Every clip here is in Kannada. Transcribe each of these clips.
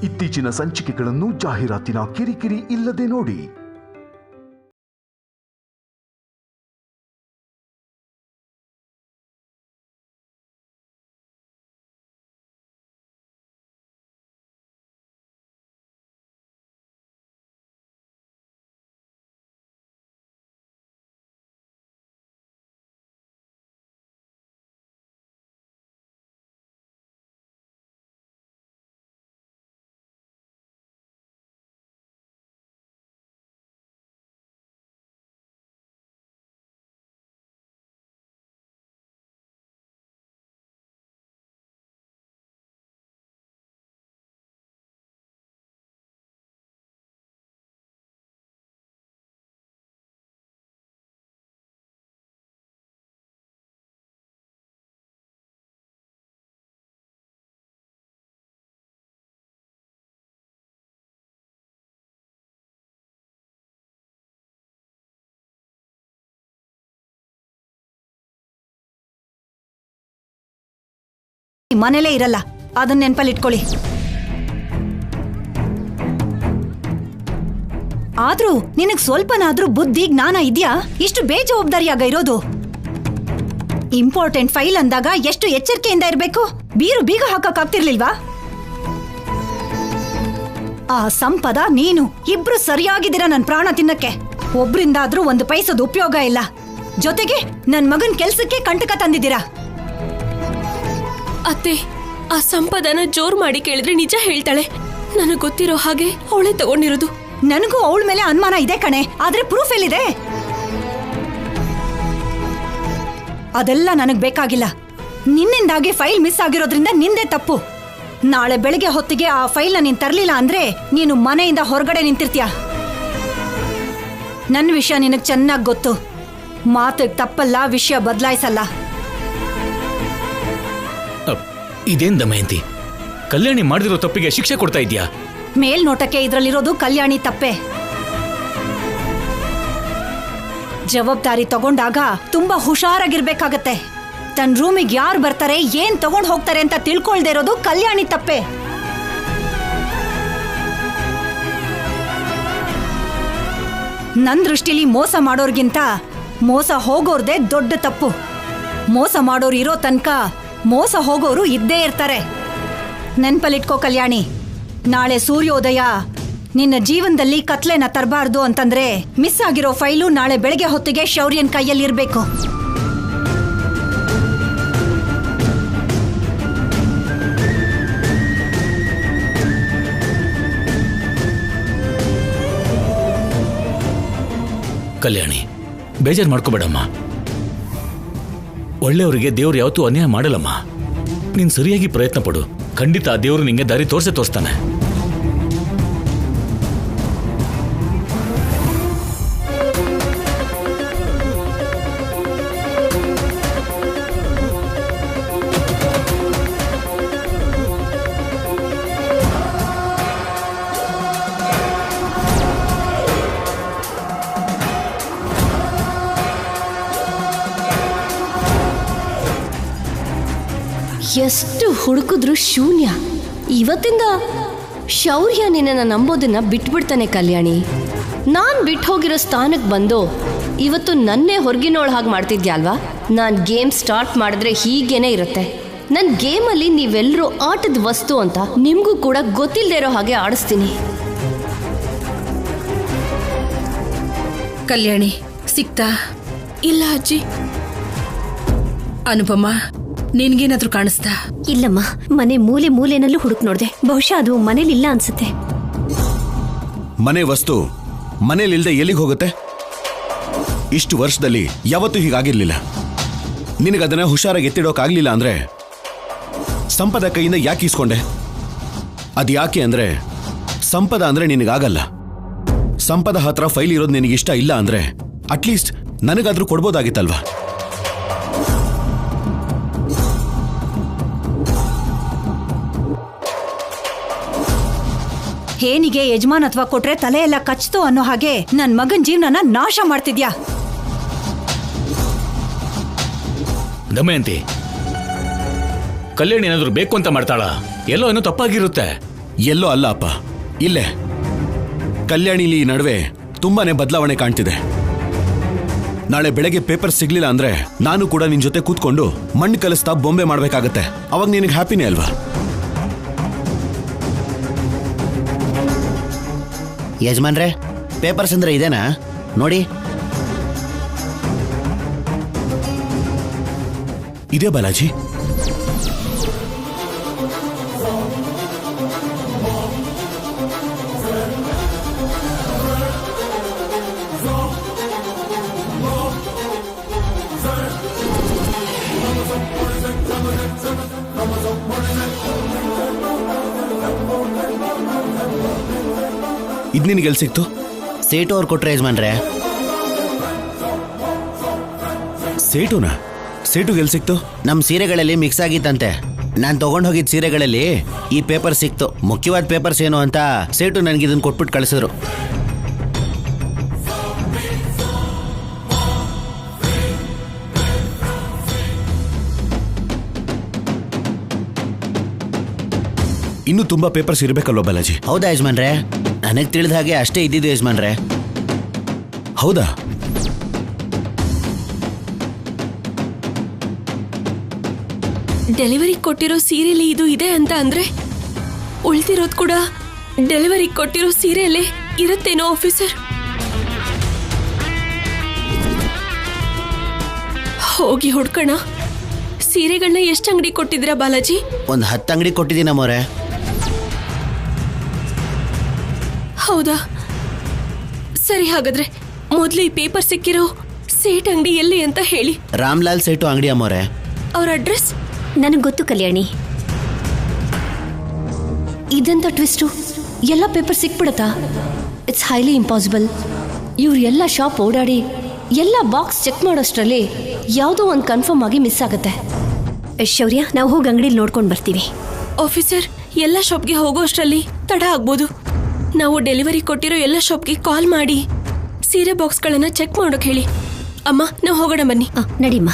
ಇತ್ತೀಚಿನ ಸಂಚಿಕೆಗಳನ್ನು ಜಾಹೀರಾತಿನ ಕಿರಿಕಿರಿ ಇಲ್ಲದೆ ನೋಡಿ. ಮನೇಲೇ ಇರಲ್ಲ, ಅದನ್ನ ನೆನಪಲ್ಲಿಟ್ಕೊಳ್ಳಿ. ಆದ್ರೂ ನಿನಗ್ ಸ್ವಲ್ಪನಾದ್ರೂ ಬುದ್ಧಿ ಜ್ಞಾನ ಇದ್ಯಾ? ಇಷ್ಟು ಬೇಜವಾಬ್ದಾರಿಯಾಗ ಇರೋದು. ಇಂಪಾರ್ಟೆಂಟ್ ಫೈಲ್ ಅಂದಾಗ ಎಷ್ಟು ಎಚ್ಚರಿಕೆಯಿಂದ ಇರ್ಬೇಕು. ಬೀಗ ಹಾಕಕ್ಕಾಗ್ತಿರ್ಲಿಲ್ವಾ? ಆ ಸಂಪದ ನೀನು ಇಬ್ರು ಸರಿಯಾಗಿದ್ದೀರಾ ನನ್ ಪ್ರಾಣ ತಿನ್ನಕ್ಕೆ. ಒಬ್ರಿಂದಾದ್ರೂ ಒಂದು ಪೈಸದ ಉಪಯೋಗ ಇಲ್ಲ. ಜೊತೆಗೆ ನನ್ ಮಗನ್ ಕೆಲ್ಸಕ್ಕೆ ಕಂಟಕ ತಂದಿದ್ದೀರಾ. ಅತ್ತೆ, ಆ ಸಂಪದನ ಜೋರ್ ಮಾಡಿ ಕೇಳಿದ್ರೆ ನಿಜ ಹೇಳ್ತಾಳೆ. ನನಗ್ ಗೊತ್ತಿರೋ ಹಾಗೆ ಅವಳೇ ತಗೊಂಡಿರೋದು. ನನಗೂ ಅವಳ ಮೇಲೆ ಅನುಮಾನ ಇದೆ ಕಣೆ, ಆದ್ರೆ ಪ್ರೂಫ್ ಎಲ್ಲಿದೆ? ಅದೆಲ್ಲ ನನಗ್ ಬೇಕಾಗಿಲ್ಲ. ನಿನ್ನಿಂದಾಗಿ ಫೈಲ್ ಮಿಸ್ ಆಗಿರೋದ್ರಿಂದ ನಿಂದೆ ತಪ್ಪು. ನಾಳೆ ಬೆಳಿಗ್ಗೆ ಹೊತ್ತಿಗೆ ಆ ಫೈಲ್ನ ನೀನ್ ತರ್ಲಿಲ್ಲ ಅಂದ್ರೆ ನೀನು ಮನೆಯಿಂದ ಹೊರಗಡೆ ನಿಂತಿರ್ತೀಯ. ನನ್ನ ವಿಷಯ ನಿನಗ್ ಚೆನ್ನಾಗ್ ಗೊತ್ತು. ಮಾತಿಗೆ ತಪ್ಪಲ್ಲ, ವಿಷಯ ಬದಲಾಯಿಸಲ್ಲ. ಇದೇನ್ ದಮಯಂತಿ, ಕಲ್ಯಾಣಿ ಮಾಡಿದಿರೋ ತಪ್ಪಿಗೆ ಶಿಕ್ಷೆ ಕೊಡ್ತಾ ಇದ್ಯಾ? ಮೇಲ್ನೋಟಕ್ಕೆ ಇದ್ರಲ್ಲಿರೋದು ಕಲ್ಯಾಣಿ ತಪ್ಪೆ. ಜವಾಬ್ದಾರಿ ತಗೊಂಡಾಗ ತುಂಬಾ ಹುಷಾರಾಗಿರ್ಬೇಕಾಗತ್ತೆ. ತನ್ನ ರೂಮಿಗೆ ಯಾರು ಬರ್ತಾರೆ, ಏನ್ ತಗೊಂಡ್ ಹೋಗ್ತಾರೆ ಅಂತ ತಿಳ್ಕೊಳ್ದೇ ಇರೋದು ಕಲ್ಯಾಣಿ ತಪ್ಪೆ. ನನ್ ದೃಷ್ಟಿಲಿ ಮೋಸ ಮಾಡೋರ್ಗಿಂತ ಮೋಸ ಹೋಗೋರ್ದೇ ದೊಡ್ಡ ತಪ್ಪು. ಮೋಸ ಮಾಡೋರು ಇರೋ ತನಕ ಮೋಸ ಹೋಗೋರು ಇದ್ದೇ ಇರ್ತಾರೆ. ನೆನ್ಪಲ್ಲಿಟ್ಕೋ ಕಲ್ಯಾಣಿ, ನಾಳೆ ಸೂರ್ಯೋದಯ ನಿನ್ನ ಜೀವನದಲ್ಲಿ ಕತ್ಲೆನ ತರಬಾರ್ದು ಅಂತಂದ್ರೆ ಮಿಸ್ ಆಗಿರೋ ಫೈಲು ನಾಳೆ ಬೆಳಗ್ಗೆ ಹೊತ್ತಿಗೆ ಶೌರ್ಯನ್ ಕೈಯಲ್ಲಿರ್ಬೇಕು. ಕಲ್ಯಾಣಿ, ಬೇಜಾರು ಮಾಡ್ಕೋಬೇಡಮ್ಮ. ಒಳ್ಳೆಯವರಿಗೆ ದೇವ್ರು ಯಾವತ್ತೂ ಅನ್ಯಾಯ ಮಾಡಲ್ಲಮ್ಮ. ನೀನ್ ಸರಿಯಾಗಿ ಪ್ರಯತ್ನ ಪಡು. ಖಂಡಿತ ಆ ದೇವ್ರು ನಿಂಗೆ ದಾರಿ ತೋರಿಸ್ತಾನೆ. ಎಷ್ಟು ಹುಡುಕಿದ್ರು ಶೂನ್ಯ. ಇವತ್ತಿಂದ ಶೌರ್ಯ ನಿನ್ನನ್ನು ನಂಬೋದನ್ನ ಬಿಟ್ಬಿಡ್ತಾನೆ ಕಲ್ಯಾಣಿ. ನಾನ್ ಬಿಟ್ಟು ಹೋಗಿರೋ ಸ್ಥಾನಕ್ಕೆ ಬಂದು ಇವತ್ತು ನನ್ನೇ ಹೊರಗಿನೋಳ ಹಾಗೆ ಮಾಡ್ತಿದ್ಯಾ ಅಲ್ವಾ? ನಾನು ಗೇಮ್ ಸ್ಟಾರ್ಟ್ ಮಾಡಿದ್ರೆ ಹೀಗೇನೆ ಇರುತ್ತೆ. ನನ್ನ ಗೇಮಲ್ಲಿ ನೀವೆಲ್ಲರೂ ಆಟದ ವಸ್ತು ಅಂತ ನಿಮಗೂ ಕೂಡ ಗೊತ್ತಿಲ್ಲದೆ ಇರೋ ಹಾಗೆ ಆಡಿಸ್ತೀನಿ. ಕಲ್ಯಾಣಿ ಸಿಕ್ತಾ? ಇಲ್ಲ ಅಜ್ಜಿ. ಅನುಪಮ, ನಿನ್ಗೇನಾದ್ರೂ ಕಾಣಿಸ್ತಾ? ಇಲ್ಲಮ್ಮ, ಮನೆ ಮೂಲೆ ಮೂಲೆನಲ್ಲೂ ಹುಡುಕ್ ನೋಡ್ದೆ. ಬಹುಶಃ ಅದು ಮನೇಲಿಲ್ಲ ಅನ್ಸುತ್ತೆ. ಮನೆ ವಸ್ತು ಮನೇಲಿಲ್ದೆ ಎಲ್ಲಿಗೆ ಹೋಗುತ್ತೆ? ಇಷ್ಟು ವರ್ಷದಲ್ಲಿ ಯಾವತ್ತೂ ಹೀಗಾಗಿರ್ಲಿಲ್ಲ. ನಿನಗದನ್ನ ಹುಷಾರಾಗಿ ಎತ್ತಿಡೋಕಾಗ್ಲಿಲ್ಲ ಅಂದ್ರೆ ಸಂಪದ ಕೈಯಿಂದ ಯಾಕೆ ಇಸ್ಕೊಂಡೆ? ಅದು ಯಾಕೆ ಅಂದ್ರೆ ಸಂಪದ ಅಂದ್ರೆ ನಿನಗಾಗಲ್ಲ. ಸಂಪದ ಹತ್ರ ಫೈಲ್ ಇರೋದು ನಿನಗಿಷ್ಟ ಇಲ್ಲ ಅಂದ್ರೆ ಅಟ್ಲೀಸ್ಟ್ ನನಗಾದ್ರೂ ಕೊಡ್ಬೋದಾಗಿತ್ತಲ್ವಾ? ಹೇನಿಗೆ ಯಜಮಾನತ್ವ ಕೊಟ್ರೆ ತಲೆ ಎಲ್ಲ ಕಚ್ತು ಅನ್ನೋ ಹಾಗೆ ನನ್ ಮಗನ್ ಜೀವನನ ನಾಶ ಮಾಡ್ತಿದ್ಯಾ. ದಮಯಂತಿ, ಕಲ್ಯಾಣಿ ಏನಾದ್ರು ಬೇಕು ಅಂತ ಮಾಡ್ತಾಳ? ಎಲ್ಲೋ ಏನೋ ತಪ್ಪಾಗಿರುತ್ತೆ. ಎಲ್ಲೋ ಅಲ್ಲ ಅಪ್ಪ, ಇಲ್ಲೇ ಕಲ್ಯಾಣಿಲಿ ಈ ನಡುವೆ ತುಂಬಾನೇ ಬದಲಾವಣೆ ಕಾಣ್ತಿದೆ. ನಾಳೆ ಬೆಳಗ್ಗೆ ಪೇಪರ್ ಸಿಗ್ಲಿಲ್ಲ ಅಂದ್ರೆ ನಾನು ಕೂಡ ನಿನ್ ಜೊತೆ ಕೂತ್ಕೊಂಡು ಮಣ್ಣು ಕಲಿಸ್ತಾ ಬೊಂಬೆ ಮಾಡ್ಬೇಕಾಗತ್ತೆ. ಅವಾಗ ನಿನಗೆ ಹ್ಯಾಪಿನೇ ಅಲ್ವಾ? ಯಜಮಾನ್ರೆ, ಪೇಪರ್ಸ್ ಅಂದ್ರೆ ಇದೇನಾ ನೋಡಿ. ಇದೇ ಬಾಲಾಜಿ. ಇದ್ ನಿನಗೆ ಎಲ್ಲಿ ಸಿಕ್ತು? ಸೇಟು ಅವ್ರು ಕೊಟ್ರೆ ಯಜಮಾನ್ರೆ. ಸೇಟುನಾ? ಸೇಟುಗೆ ಎಲ್ಲಿ ಸಿಕ್ತು? ನಮ್ಮ ಸೀರೆಗಳಲ್ಲಿ ಮಿಕ್ಸ್ ಆಗಿತ್ತಂತೆ. ನಾನು ತಗೊಂಡು ಹೋಗಿದ್ದ ಸೀರೆಗಳಲ್ಲಿ ಈ ಪೇಪರ್ ಸಿಕ್ತು. ಮುಖ್ಯವಾದ ಪೇಪರ್ಸ್ ಏನು ಅಂತ ಸೇಟು ನನಗೆ ಇದನ್ನು ಕೊಟ್ಬಿಟ್ಟು ಕಳಿಸಿದ್ರು. ಇನ್ನೂ ತುಂಬಾ ಪೇಪರ್ಸ್ ಇರಬೇಕಲ್ವ ಬಾಲಾಜಿ? ಹೌದಾ ಯಜಮಾನ್ರೆ? ನನಗೆ ತಿಳಿದ ಹಾಗೆ ಅಷ್ಟೇ ಇದ್ದಿದ್ದು ಯಜಮಾನ್ರೆ. ಹೌದಾ? ಡೆಲಿವರಿ ಕೊಟ್ಟಿರೋ ಸೀರೆಯಲ್ಲಿ ಇದು ಇದೆ ಅಂತ ಅಂದ್ರೆ ಉಳ್ತಿರೋದು ಕೂಡ ಡೆಲಿವರಿ ಕೊಟ್ಟಿರೋ ಸೀರೆಯಲ್ಲೇ ಇರುತ್ತೇನೋ ಆಫೀಸರ್? ಹೋಗಿ ಹುಡ್ಕೋಣ. ಸೀರೆಗಳನ್ನ ಎಷ್ಟು ಅಂಗಡಿ ಕೊಟ್ಟಿದ್ದೀರಾ ಬಾಲಾಜಿ? ಒಂದು 10 ಅಂಗಡಿ ಕೊಟ್ಟಿದ್ದೀನಿ ಅಮ್ಮೋರೆ. ಹೌದಾ? ಸರಿ, ಹಾಗಾದ್ರೆ ಮೊದಲು ಈ ಪೇಪರ್ ಸಿಕ್ಕಿರೋ ಸೇಟ್ ಅಂಗಡಿ ಎಲ್ಲಿ ಅಂತ ಹೇಳಿ. ರಾಮ್ಲಾಲ್ ಸೇಟು ಅಂಗಡಿ ಅಮ್ಮೋರೆ. ಅವ್ರ ಅಡ್ರೆಸ್ ನನಗೆ ಗೊತ್ತು ಕಲ್ಯಾಣಿ. ಇದೆಂತ ಟ್ವಿಸ್ಟು, ಎಲ್ಲ ಪೇಪರ್ ಸಿಕ್ಬಿಡತ್ತಾ? It's highly impossible. ಇವ್ರು ಎಲ್ಲ ಶಾಪ್ ಓಡಾಡಿ ಎಲ್ಲ ಬಾಕ್ಸ್ ಚೆಕ್ ಮಾಡೋಷ್ಟರಲ್ಲಿ ಯಾವುದೋ ಒಂದು ಕನ್ಫರ್ಮ್ ಆಗಿ ಮಿಸ್ ಆಗುತ್ತೆ. ಶೌರ್ಯ, ನಾವು ಹೋಗಿ ಅಂಗಡಿಲಿ ನೋಡ್ಕೊಂಡು ಬರ್ತೀವಿ. ಆಫೀಸರ್, ಎಲ್ಲ ಶಾಪ್ಗೆ ಹೋಗೋ ಅಷ್ಟರಲ್ಲಿ ತಡ ಆಗ್ಬೋದು. ನಾವು ಡೆಲಿವರಿ ಕೊಟ್ಟಿರೋ ಎಲ್ಲ ಶಾಪ್ಗೆ ಕಾಲ್ ಮಾಡಿ ಸೀರೆ ಬಾಕ್ಸ್ಗಳನ್ನ ಚೆಕ್ ಮಾಡೋಕೆ ಹೇಳಿ. ಅಮ್ಮ, ನಾವು ಹೋಗೋಣ ಬನ್ನಿ. ನಡಿಮ್ಮ.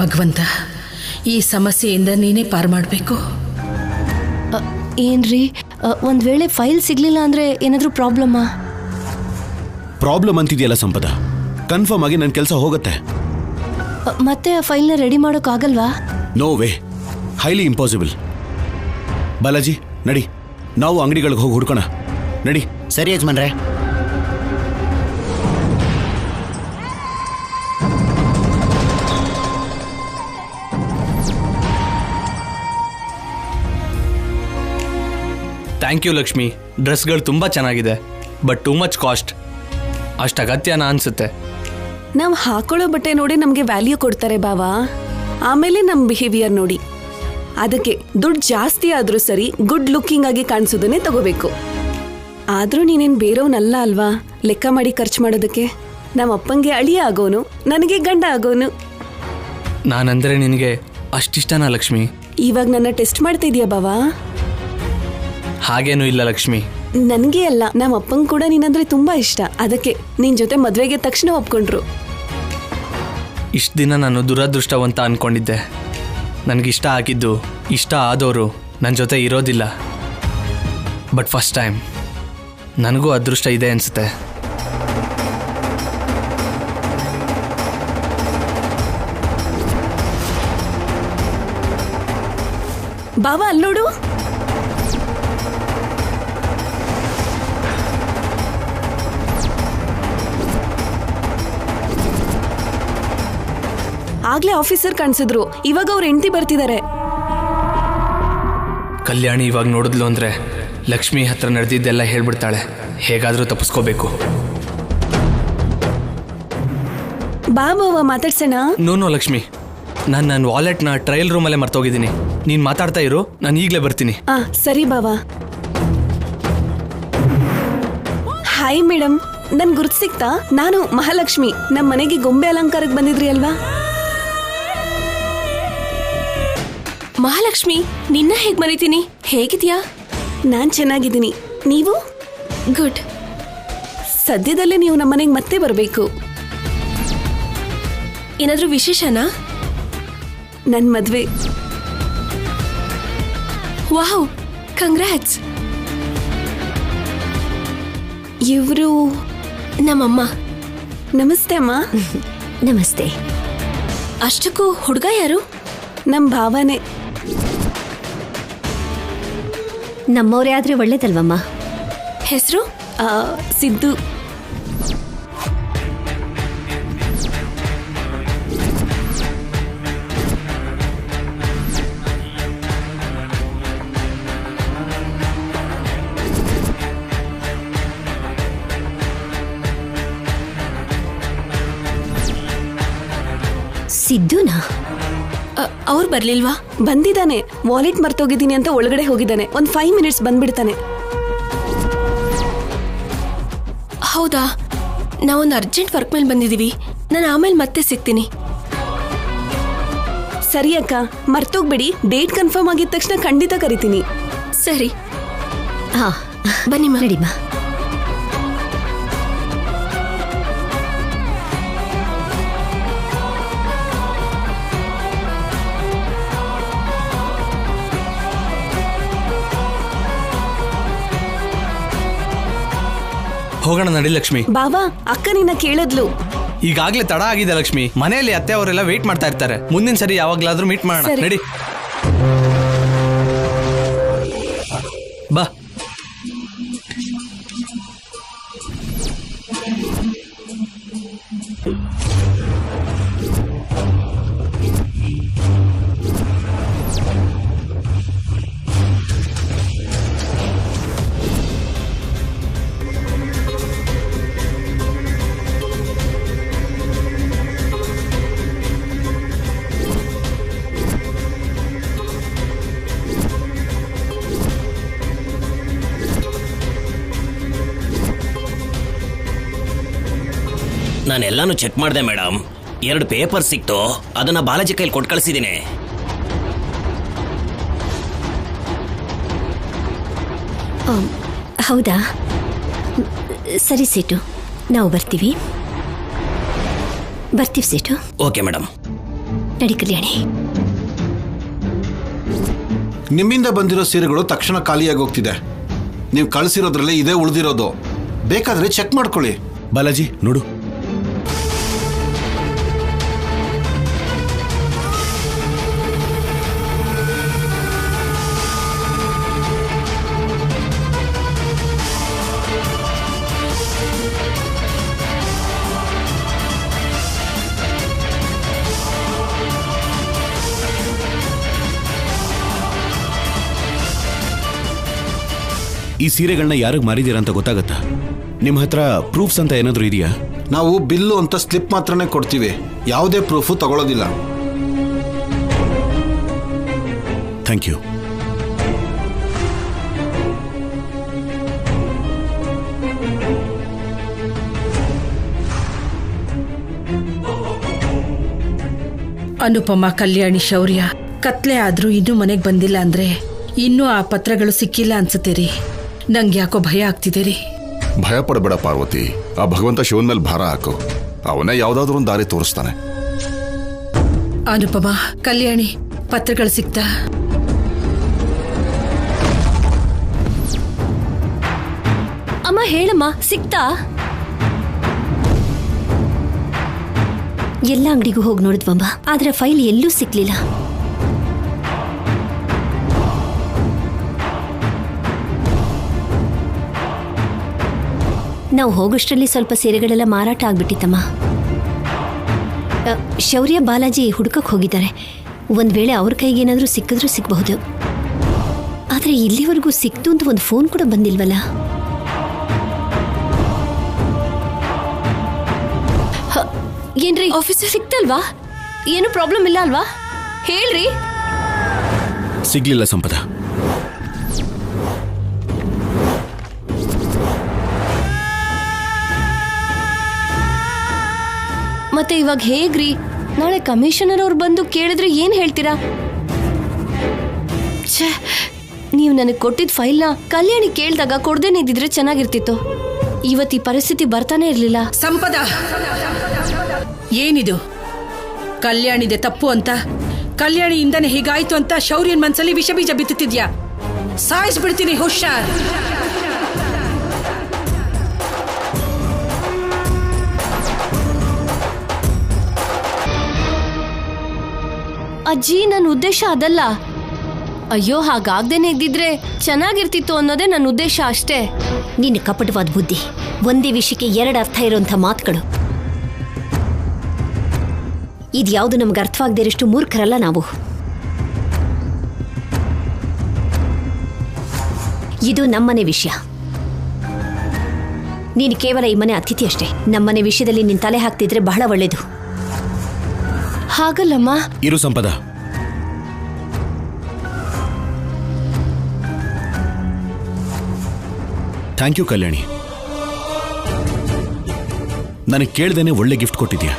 ಭಗವಂತ, ಈ ಸಮಸ್ಯೆಯಿಂದ ನೀನೇ ಪಾರು ಮಾಡಬೇಕು. ಏನ್ರಿ, ಒಂದ್ ವೇಳೆ ಫೈಲ್ ಸಿಗ್ಲಿಲ್ಲ ಅಂದ್ರೆ ಏನಾದ್ರೂ ಪ್ರಾಬ್ಲಮ್ಮಾ? ಪ್ರಾಬ್ಲಮ್ ಅಂತಿದೆಯಲ್ಲ ಸಂಪದ, ಕನ್ಫರ್ಮ್ ಆಗಿ ನನ್ನ ಕೆಲಸ ಹೋಗುತ್ತೆ. ಮತ್ತೆ ಆ ಫೈಲ್ನ ರೆಡಿ ಮಾಡೋಕ್ಕಾಗಲ್ವಾ? No way, highly impossible. Balaji ನಡಿ, ನಾವು ಅಂಗಡಿಗಳಿಗೆ ಹೋಗಿ ಹುಡ್ಕೋಣ. ನಡಿ. ಸರಿ ಯಜಮಾನ್ರೆ. Thank you Lakshmi. ಡ್ರೆಸ್ಗಳು ತುಂಬ ಚೆನ್ನಾಗಿದೆ, ಬಟ್ ಟೂ ಮಚ್ ಕಾಸ್ಟ್. ಅಷ್ಟು ಅಗತ್ಯನಾ ಅನ್ಸುತ್ತೆ. ನಾವು ಹಾಕೊಳ್ಳೋ ಬಟ್ಟೆ ನೋಡಿ ನಮಗೆ ವ್ಯಾಲ್ಯೂ ಕೊಡ್ತಾರೆ ಬಾವಾ, ಆಮೇಲೆ ನಮ್ಮ ಬಿಹೇವಿಯರ್ ನೋಡಿ. ಅದಕ್ಕೆ ದುಡ್ಡು ಜಾಸ್ತಿ ಆದರೂ ಸರಿ, ಗುಡ್ ಲುಕ್ಕಿಂಗ್ ಆಗಿ ಕಾಣಿಸೋದನ್ನೇ ತಗೋಬೇಕು. ಆದರೂ ನೀನೇನು ಬೇರೆಯವನಲ್ಲ ಅಲ್ವಾ ಲೆಕ್ಕ ಮಾಡಿ ಖರ್ಚು ಮಾಡೋದಕ್ಕೆ. ನಮ್ಮ ಅಪ್ಪಂಗೆ ಅಳಿಯ ಆಗೋನು, ನನಗೆ ಗಂಡ ಆಗೋನು. ನಾನಂದ್ರೆ ನಿನಗೆ ಅಷ್ಟಿಷ್ಟನಾ ಲಕ್ಷ್ಮಿ? ಇವಾಗ ನನ್ನ ಟೆಸ್ಟ್ ಮಾಡ್ತಾ ಇದೀಯಾ ಬಾವಾ? ಹಾಗೇನೂ ಇಲ್ಲ ಲಕ್ಷ್ಮಿ. ನನಗೆ ಅಲ್ಲ, ನಮ್ಮ ಅಪ್ಪಂಗೆ ಕೂಡ ನೀನಂದ್ರೆ ತುಂಬಾ ಇಷ್ಟ. ಅದಕ್ಕೆ ನಿನ್ ಜೊತೆ ಮದ್ವೆಗೆ ತಕ್ಷಣ ಒಪ್ಕೊಂಡ್ರು. ಇಷ್ಟು ದಿನ ನಾನು ದುರದೃಷ್ಟವಂತ ಅನ್ಕೊಂಡಿದ್ದೆ. ನನಗಿಷ್ಟ ಆಗಿದ್ದು, ಇಷ್ಟ ಆದವರು ನನ್ನ ಜೊತೆ ಇರೋದಿಲ್ಲ. ಬಟ್ ಫಸ್ಟ್ ಟೈಮ್ ನನಗೂ ಅದೃಷ್ಟ ಇದೆ ಅನಿಸುತ್ತೆ. ಬಾವಾ, ಅಲ್ಲೋಡು. ಆಗ್ಲೇ ಆಫೀಸರ್ ಕಾಣಿಸಿದ್ರು, ಇವಾಗ ಅವ್ರ ಹೆಂಡತಿ ಬರ್ತಿದ್ದಾರೆ. ಕಲ್ಯಾಣಿ ಇವಾಗ ನೋಡಿದ್ಲು ಅಂದ್ರೆ ಲಕ್ಷ್ಮಿ ಹತ್ರ ನಡೆದಿದ್ದೆಲ್ಲ ಹೇಳ್ಬಿಡ್ತಾಳೆ. ಹೇಗಾದರೂ ತಪ್ಪಿಸ್ಕೋಬೇಕು. ಬಾ ಬಾವಾ, ಮಾತಾಡ್ಸೋಣ. ನೋ ಲಕ್ಷ್ಮಿ, ನಾನು ನನ್ನ ವಾಲೆಟ್ನ ಟ್ರಯಲ್ ರೂಮಲ್ಲೇ ಮರ್ತೋಗಿದ್ದೀನಿ. ನೀನು ಮಾತಾಡ್ತಾ ಇರು, ನಾನು ಈಗಲೇ ಬರ್ತೀನಿ. ಸರಿ ಬಾವಾ. ಹಾಯ್ ಮೇಡಮ್, ನನ್ ಗುರ್ತು ಸಿಕ್ತಾ? ನಾನು ಮಹಾಲಕ್ಷ್ಮಿ. ನಮ್ಮ ಮನೆಗೆ ಗೊಂಬೆ ಅಲಂಕಾರಕ್ಕೆ ಬಂದಿದ್ರಿ ಅಲ್ವಾ? ಮಹಾಲಕ್ಷ್ಮಿ, ನಿನ್ನ ಹೇಗ್ ಮರಿತೀನಿ? ಹೇಗಿದ್ಯಾ? ನಾನ್ ಚೆನ್ನಾಗಿದ್ದೀನಿ. ನೀವು? ಗುಡ್. ಸದ್ಯದಲ್ಲೇ ನೀವು ನಮ್ಮನೆಗೆ ಮತ್ತೆ ಬರಬೇಕು. ಏನಾದ್ರೂ ವಿಶೇಷನಾ? ನನ್ನ ಮದ್ವೆ. Wow, congrats. ಇವರು ನಮ್ಮಮ್ಮ. ನಮಸ್ತೆ ಅಮ್ಮ. ನಮಸ್ತೆ. ಅಷ್ಟಕ್ಕೂ ಹುಡುಗ ಯಾರು? ನಮ್ಮ ಭಾವನೆ. ನಮ್ಮವರೇ ಆದ್ರೆ ಒಳ್ಳೇದಲ್ವಮ್ಮ. ಹೆಸರು? ಸಿದ್ದು. ಸಿದ್ದುನಾ? ಅವ್ರು ಬರ್ಲಿಲ್ವಾ? ಬಂದಿದ್ದಾನೆ. ವಾಲೆಟ್ ಮರ್ತೋಗಿದ್ದೀನಿ ಅಂತ ಒಳಗಡೆ ಹೋಗಿದ್ದಾನೆ. ಒಂದು 5 ಮಿನಿಟ್ಸ್ ಬಂದ್ಬಿಡ್ತಾನೆ. ಹೌದಾ? ನಾವೊಂದು ಅರ್ಜೆಂಟ್ ವರ್ಕ್ ಮೇಲೆ ಬಂದಿದ್ದೀವಿ. ನಾನು ಆಮೇಲೆ ಮತ್ತೆ ಸಿಗ್ತೀನಿ. ಸರಿ ಅಕ್ಕ, ಮರ್ತೋಗ್ಬೇಡಿ. ಡೇಟ್ ಕನ್ಫರ್ಮ್ ಆಗಿದ ತಕ್ಷಣ ಖಂಡಿತ ಕರಿತೀನಿ. ಸರಿ. ಹಾ, ಬನ್ನಿ ನಡಿಮಾ. ಹೋಗೋಣ ನಡಿ ಲಕ್ಷ್ಮಿ. ಬಾಬಾ, ಅಕ್ಕ ನಿನ್ನ ಕೇಳಿದ್ಲು. ಈಗಾಗ್ಲೇ ತಡ ಆಗಿದೆ ಲಕ್ಷ್ಮಿ. ಮನೆಯಲ್ಲಿ ಅತ್ತೆ ಅವರೆಲ್ಲ ವೇಟ್ ಮಾಡ್ತಾ ಇರ್ತಾರೆ. ಮುಂದಿನ ಸರಿ ಯಾವಾಗ್ಲಾದ್ರೂ ಮೀಟ್ ಮಾಡೋಣ. ನಡಿ ಬಾ. ನಾನೆಲ್ಲಾನು ಚೆಕ್ ಮಾಡಿದೆ ಮೇಡಮ್. 2 ಪೇಪರ್ ಸಿಕ್ತು. ಅದನ್ನ ಬಾಲಾಜಿ ಕೈಲಿ ಕೊಟ್ಟು ಕಳಿಸಿದ್ದೀನಿ. ಹೌದಾ? ಸರಿ ಸೇಟು, ನಾವು ಬರ್ತೀವಿ ಸೇಟು. Okay madam. ನಡಿ ಕಲ್ಯಾಣಿ. ನಿಮ್ಮಿಂದ ಬಂದಿರೋ ಸೀರೆಗಳು ತಕ್ಷಣ ಖಾಲಿಯಾಗಿ ಹೋಗ್ತಿದೆ. ನೀವು ಕಳಿಸಿರೋದ್ರಲ್ಲೇ ಇದೇ ಉಳಿದಿರೋದು. ಬೇಕಾದ್ರೆ ಚೆಕ್ ಮಾಡ್ಕೊಳ್ಳಿ. ಬಾಲಾಜಿ ನೋಡು. ಈ ಸೀರೆಗಳನ್ನ ಯಾರಿಗೆ ಮಾರಿದೀರ ಅಂತ ಗೊತ್ತಾಗತ್ತಾ? ನಿಮ್ಮ ಹತ್ರ ಪ್ರೂಫ್ಸ್ ಅಂತ ಏನಾದರೂ ಇದೆಯಾ? ನಾವು ಬಿಲ್ಲು ಅಂತ ಸ್ಲಿಪ್ ಮಾತ್ರನೇ ಕೊಡ್ತೀವಿ. ಯಾವುದೇ ಪ್ರೂಫು ತಗೊಳ್ಳೋದಿಲ್ಲ. Thank you. ಅನುಪಮ, ಕಲ್ಯಾಣಿ, ಶೌರ್ಯ ಕತ್ಲೆ ಆದ್ರೂ ಇನ್ನೂ ಮನೆಗೆ ಬಂದಿಲ್ಲ ಅಂದ್ರೆ ಇನ್ನೂ ಆ ಪತ್ರಗಳು ಸಿಕ್ಕಿಲ್ಲ ಅನ್ಸುತ್ತೀರಿ. ನಂಗೆ ಯಾಕೋ ಭಯ ಆಗ್ತಿದೆ ರೀ. ಭಯ ಪಡಬೇಡ ಪಾರ್ವತಿ. ಆ ಭಗವಂತ ಶಿವನ ಮೇಲೆ ಭಾರ ಹಾಕು. ಅವನೇ ಯಾವ್ದಾದ್ರು ಒಂದು ದಾರಿ ತೋರಿಸ್ತಾನೆ. ಅನುಪಮ, ಕಲ್ಯಾಣಿ, ಪತ್ರಗಳು ಸಿಕ್ತಾ? ಅಮ್ಮ ಹೇಳಮ್ಮ, ಸಿಕ್ತಾ? ಎಲ್ಲ ಅಂಗಡಿಗೂ ಹೋಗಿ ನೋಡಿದ್ವಮ್ಮ, ಆದ್ರೆ ಫೈಲ್ ಎಲ್ಲೂ ಸಿಕ್ಲಿಲ್ಲ. ನಾವು ಹೋಗೋಷ್ಟರಲ್ಲಿ ಸ್ವಲ್ಪ ಸೀರೆಗಳೆಲ್ಲ ಮಾರಾಟ ಆಗ್ಬಿಟ್ಟಿತ್ತಮ್ಮ. ಶೌರ್ಯ, ಬಾಲಾಜಿ ಹುಡುಕಕ್ಕೆ ಹೋಗಿದ್ದಾರೆ. ಒಂದ್ ವೇಳೆ ಅವ್ರ ಕೈಗೆ ಏನಾದರೂ ಸಿಕ್ಕಿದ್ರೂ ಸಿಗಬಹುದು. ಆದ್ರೆ ಇಲ್ಲಿವರೆಗೂ ಸಿಕ್ತು ಅಂತ ಒಂದು ಫೋನ್ ಕೂಡ ಬಂದಿಲ್ವಲ್ಲ. ಏನ್ರಿ, ಆಫೀಸ್ ಸಿಕ್ತಲ್ವಾ? ಏನು ಪ್ರಾಬ್ಲಮ್ ಇಲ್ಲ ಅಲ್ವಾ? ಹೇಳ್ರಿ. ಸಿಗ್ಲಿಲ್ಲ ಸಂಪದ. ಮತ್ತೆ ಇವಾಗ ಹೇಗ್ರಿ? ನಾಳೆ ಕಮಿಷನರ್ ಅವ್ರು ಬಂದು ಕೇಳಿದ್ರೆ ಏನ್ ಹೇಳ್ತೀರಾ? ಛೇ, ನೀವು ನನಗೆ ಕೊಟ್ಟಿದ್ದ ಫೈಲ್ನ ಕಲ್ಯಾಣಿ ಕೇಳಿದಾಗ ಕೊಡ್ದೇನೆ ಇದ್ದಿದ್ರೆ ಚೆನ್ನಾಗಿರ್ತಿತ್ತು. ಇವತ್ತು ಈ ಪರಿಸ್ಥಿತಿ ಬರ್ತಾನೆ ಇರ್ಲಿಲ್ಲ. ಸಂಪದ, ಏನಿದು? ಕಲ್ಯಾಣಿದೆ ತಪ್ಪು ಅಂತ, ಕಲ್ಯಾಣಿಯಿಂದನೇ ಹೀಗಾಯ್ತು ಅಂತ ಶೌರ್ಯನ್ ಮನ್ಸಲ್ಲಿ ವಿಷ ಬೀಜ ಬಿತ್ತುತ್ತಿದ್ಯಾ. ಸಾಯಿಸ್ಬಿಡ್ತೀನಿ, ಹುಷಾರ್. ಅಜ್ಜಿ, ನನ್ನ ಉದ್ದೇಶ ಅದಲ್ಲ. ಅಯ್ಯೋ, ಹಾಗಾಗ್ದೇನೆ ಇದ್ದಿದ್ರೆ ಚೆನ್ನಾಗಿರ್ತಿತ್ತು ಅನ್ನೋದೇ ನನ್ನ ಉದ್ದೇಶ ಅಷ್ಟೇ. ನಿನ್ನ ಕಪಟವಾದ ಬುದ್ಧಿ, ಒಂದೇ ವಿಷಯಕ್ಕೆ ಎರಡು ಅರ್ಥ ಇರುವಂಥ ಮಾತುಗಳು. ಇದ್ಯಾವುದು ನಮ್ಗೆ ಅರ್ಥವಾಗದೇ ಇರೋಷ್ಟು ಮೂರ್ಖರಲ್ಲ ನಾವು. ಇದು ನಮ್ಮನೆ ವಿಷಯ. ನೀನು ಕೇವಲ ಈ ಮನೆ ಅತಿಥಿ ಅಷ್ಟೇ. ನಮ್ಮನೆ ವಿಷಯದಲ್ಲಿ ನಿನ್ನ ತಲೆ ಹಾಕ್ತಿದ್ರೆ ಬಹಳ ಒಳ್ಳೇದು. ಹಾಗಲ್ಲಮ್ಮ. ಇರು ಸಂಪದ. ಥ್ಯಾಂಕ್ ಯು ಕಲ್ಯಾಣಿ. ನನಗೆ ಕೇಳ್ದೇನೆ ಒಳ್ಳೆ ಗಿಫ್ಟ್ ಕೊಟ್ಟಿದ್ಯಾ.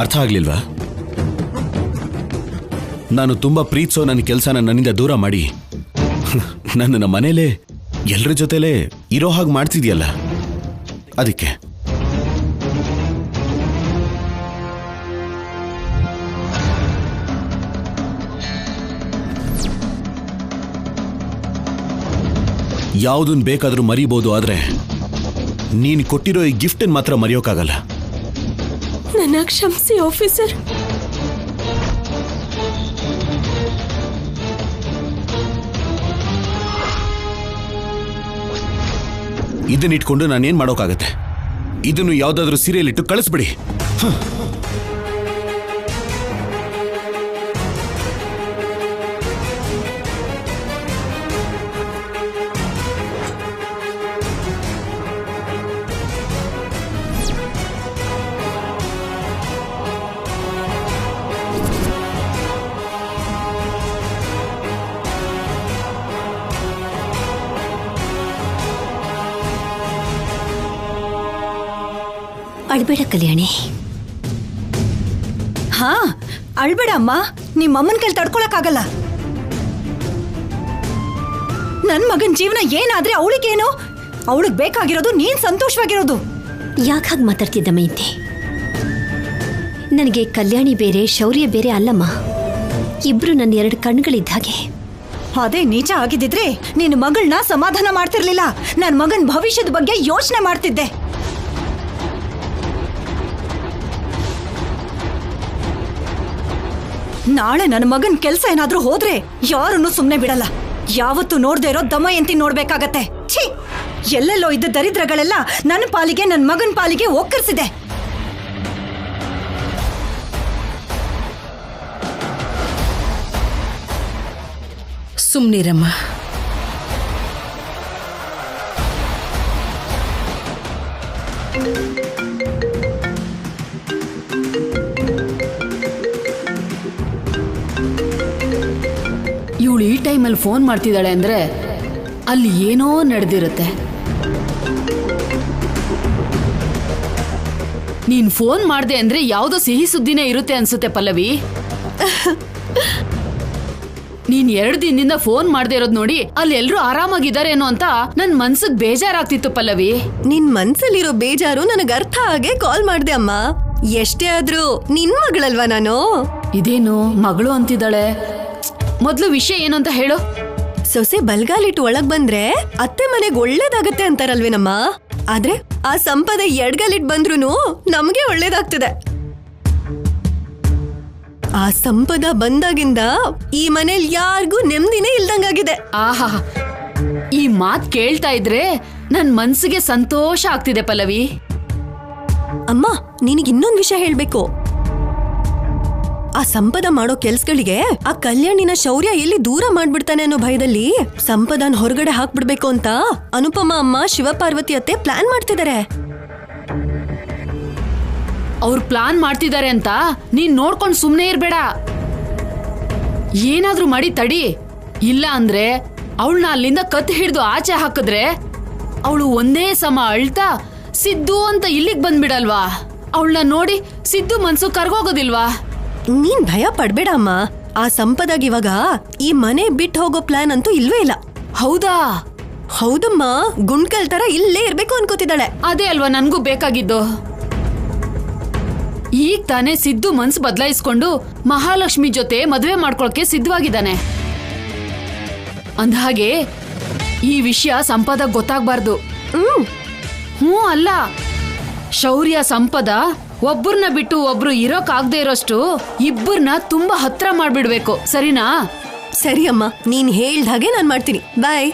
ಅರ್ಥ ಆಗ್ಲಿಲ್ವಾ? ನಾನು ತುಂಬಾ ಪ್ರೀತಿಸೋ ನನ್ನ ಕೆಲಸನ ನನ್ನಿಂದ ದೂರ ಮಾಡಿ ನನ್ನನ್ನ ಮನೇಲೆ ಎಲ್ಲರ ಜೊತೆಲೇ ಇರೋ ಹಾಗೆ ಮಾಡ್ತಿದ್ಯಲ್ಲ, ಅದಕ್ಕೆ. ಯಾವುದನ್ನ ಬೇಕಾದ್ರೂ ಮರಿಬೋದು, ಆದ್ರೆ ನೀನು ಕೊಟ್ಟಿರೋ ಈ ಗಿಫ್ಟನ್ನು ಮಾತ್ರ ಮರೆಯೋಕ್ಕಾಗಲ್ಲ. ನನ್ನ ಕ್ಷಮಿಸಿ ಆಫೀಸರ್. ಇದನ್ನಿಟ್ಕೊಂಡು ನಾನೇನ್ ಮಾಡೋಕ್ಕಾಗತ್ತೆ? ಇದನ್ನು ಯಾವ್ದಾದ್ರೂ ಸೀರಿಯಲ್ ಇಟ್ಟು ಕಳಿಸ್ಬಿಡಿ. ಅಳ್ಬೇಡ ಕಲ್ಯಾಣಿ. ಹಾ, ಅಳ್ಬೇಡ ಅಮ್ಮ. ನಿಮ್ಮಮ್ಮನ ಕೈಲಿ ತಡ್ಕೊಳಕ್ಕಾಗಲ್ಲ. ನನ್ ಮಗನ್ ಜೀವನ ಏನಾದ್ರೆ ಅವಳಿಗೇನು? ಅವಳಿಗೆ ಬೇಕಾಗಿರೋದು ನೀನ್ ಸಂತೋಷವಾಗಿರೋದು. ಯಾಕೆ ಹಾಗೆ ಮಾತಾಡ್ತಿದ್ದಮ್ಮ ಇಂತೆ? ನನಗೆ ಕಲ್ಯಾಣಿ ಬೇರೆ, ಶೌರ್ಯ ಬೇರೆ ಅಲ್ಲಮ್ಮ. ಇಬ್ರು ನನ್ನ ಎರಡು ಕಣ್ಗಳಿದ್ದ ಹಾಗೆ. ಅದೇ ನಿಜ ಆಗಿದ್ದಿದ್ರೆ ನಿನ್ನ ಮಗಳನ್ನ ಸಮಾಧಾನ ಮಾಡ್ತಿರ್ಲಿಲ್ಲ. ನನ್ನ ಮಗನ್ ಭವಿಷ್ಯದ ಬಗ್ಗೆ ಯೋಚನೆ ಮಾಡ್ತಿದ್ದೆ. ನಾಳೆ ನನ್ನ ಮಗನ್ ಕೆಲ್ಸ ಏನಾದ್ರೂ ಹೋದ್ರೆ ಯಾರನ್ನು ಸುಮ್ನೆ ಬಿಡಲ್ಲ. ಯಾವತ್ತು ನೋಡ್ದೇ ಇರೋ ದಮಯಂತಿ ನೋಡ್ಬೇಕಾಗತ್ತೆ. ಛೀ, ಎಲ್ಲೆಲ್ಲೋ ಇದ್ದ ದರಿದ್ರಗಳೆಲ್ಲ ನನ್ನ ಪಾಲಿಗೆ, ನನ್ನ ಮಗನ್ ಪಾಲಿಗೆ ಒಕ್ಕರ್ಸಿದೆ. ಸುಮ್ನಿರಮ್ಮ. ಇವಳು ಈ ಟೈಮಲ್ಲಿ ಫೋನ್ ಮಾಡ್ತಿದ್ದಾಳೆ ಅಂದ್ರೆ ಅಲ್ಲಿ ಏನೋ ನಡೆದಿರುತ್ತೆ. ನೀನ್ ಫೋನ್ ಮಾಡ್ದೆ ಅಂದ್ರೆ ಯಾವುದೋ ಸಿಹಿ ಸುದ್ದಿನೇ ಇರುತ್ತೆ ಅನ್ಸುತ್ತೆ ಪಲ್ಲವಿ. ನೀನ್ 2 ದಿನದಿಂದ ಫೋನ್ ಮಾಡ್ದೆ ಇರೋದ್ ನೋಡಿ ಅಲ್ಲಿ ಎಲ್ರು ಆರಾಮಾಗಿದ್ದಾರೇನೋ ಅಂತ ನನ್ ಮನ್ಸಿಗೆ ಬೇಜಾರಾಗ್ತಿತ್ತು ಪಲ್ಲವಿ. ನಿನ್ ಮನ್ಸಲ್ಲಿರೋ ಬೇಜಾರು ನನಗೆ ಅರ್ಥ ಹಾಗೆ ಕಾಲ್ ಮಾಡ್ದೆ ಅಮ್ಮ. ಎಷ್ಟೇ ಆದ್ರೂ ನಿನ್ ಮಗಳಲ್ವಾ ನಾನು. ಇದೇನು ಮಗಳು ಅಂತಿದ್ದಾಳೆ? ಮೊದ್ಲು ವಿಷಯ ಏನು ಅಂತ ಹೇಳು. ಸೊಸೆ ಬಲ್ಗಾಲಿಟ್ಟು ಒಳಗ್ ಬಂದ್ರೆ ಅತ್ತೆ ಮನೆಗ್ ಒಳ್ಳೇದಾಗತ್ತೆ ಅಂತಾರಲ್ವೇನಮ್ಮ. ಆದ್ರೆ ಆ ಸಂಪದ ಎಡ್ಗಾಲಿಟ್ ಬಂದ್ರೂ ನಮ್ಗೆ ಒಳ್ಳೇದಾಗ್ತದೆ. ಆ ಸಂಪದ ಬಂದಾಗಿಂದ ಈ ಮನೇಲಿ ಯಾರಿಗೂ ನೆಮ್ಮದಿನೇ ಇಲ್ದಂಗಾಗಿದೆ. ಆಹಾ, ಈ ಮಾತ್ ಕೇಳ್ತಾ ಇದ್ರೆ ನನ್ ಮನ್ಸಿಗೆ ಸಂತೋಷ ಆಗ್ತಿದೆ ಪಲ್ಲವಿ. ಅಮ್ಮ, ನಿನಗೆ ಇನ್ನೊಂದ್ ವಿಷಯ ಹೇಳ್ಬೇಕು. ಆ ಸಂಪದ ಮಾಡೋ ಕೆಲ್ಸಗಳಿಗೆ ಆ ಕಲ್ಯಾಣಿನ ಶೌರ್ಯ ಎಲ್ಲಿ ದೂರ ಮಾಡ್ಬಿಡ್ತಾನೆ ಅನ್ನೋ ಭಯದಲ್ಲಿ ಸಂಪದನ್ ಹೊರಗಡೆ ಹಾಕ್ಬಿಡ್ಬೇಕು ಅಂತ ಅನುಪಮ ಅಮ್ಮ ಶಿವಪಾರ್ವತಿ ಅತ್ತೆ ಪ್ಲಾನ್ ಮಾಡ್ತಿದ್ದಾರೆ. ಅವ್ರು ಪ್ಲಾನ್ ಮಾಡ್ತಿದ್ದಾರೆ ಅಂತ ನೀನ್ ನೋಡ್ಕೊಂಡ್ ಸುಮ್ನೆ ಇರ್ಬೇಡ. ಏನಾದ್ರೂ ಮಾಡಿ ತಡಿ. ಇಲ್ಲ ಅಂದ್ರೆ ಅವಳನ್ನ ಅಲ್ಲಿಂದ ಕತ್ ಹಿಡ್ದು ಆಚೆ ಹಾಕಿದ್ರೆ ಅವಳು ಒಂದೇ ಸಮ ಅಳ್ತಾ ಸಿದ್ದು ಅಂತ ಇಲ್ಲಿಗ್ ಬಂದ್ಬಿಡಲ್ವಾ? ಅವಳನ್ನ ನೋಡಿ ಸಿದ್ದು ಮನ್ಸು ಕರ್ಗೋಗೋದಿಲ್ವಾ? ನೀನ್ ಭಯ ಪಡ್ಬೇಡ ಅಮ್ಮ. ಆ ಸಂಪದಾಗ ಇವಾಗ ಈ ಮನೆ ಬಿಟ್ಟು ಹೋಗೋ ಪ್ಲಾನ್ ಅಂತೂ ಇಲ್ವೇ ಇಲ್ಲ. ಹೌದಾ? ಹೌದಮ್ಮ, ಗುಂಡ್ಕಲ್ ತರ ಇಲ್ಲೇ ಇರ್ಬೇಕು ಅನ್ಕೋತಿದ್ದಾಳೆ. ಅದೇ ಅಲ್ವಾ ನನ್ಗೂ ಬೇಕಾಗಿದ್ದು. ಈಗ ತಾನೇ ಸಿದ್ದು ಮನ್ಸು ಬದಲಾಯಿಸ್ಕೊಂಡು ಮಹಾಲಕ್ಷ್ಮಿ ಜೊತೆ ಮದುವೆ ಮಾಡ್ಕೊಳಕ್ಕೆ ಸಿದ್ಧವಾಗಿದ್ದಾನೆ. ಅಂದಹಾಗೆ ಈ ವಿಷಯ ಸಂಪದ ಗೊತ್ತಾಗ್ಬಾರ್ದು. ಅಲ್ಲ, ಶೌರ್ಯ ಸಂಪದ ಒಬ್ಬರನ್ನ ಬಿಟ್ಟು ಒಬ್ರು ಇರೋಕಾಗದೆ ಇರೋಷ್ಟು ಇಬ್ಬರನ್ನ ತುಂಬಾ ಹತ್ರ ಮಾಡ್ಬಿಡ್ಬೇಕು. ಸರಿನಾ? ಸರಿ ಅಮ್ಮ, ನೀನ್ ಹೇಳ್ದ ಹಾಗೆ ನಾನ್ ಮಾಡ್ತೀನಿ. ಬಾಯ್.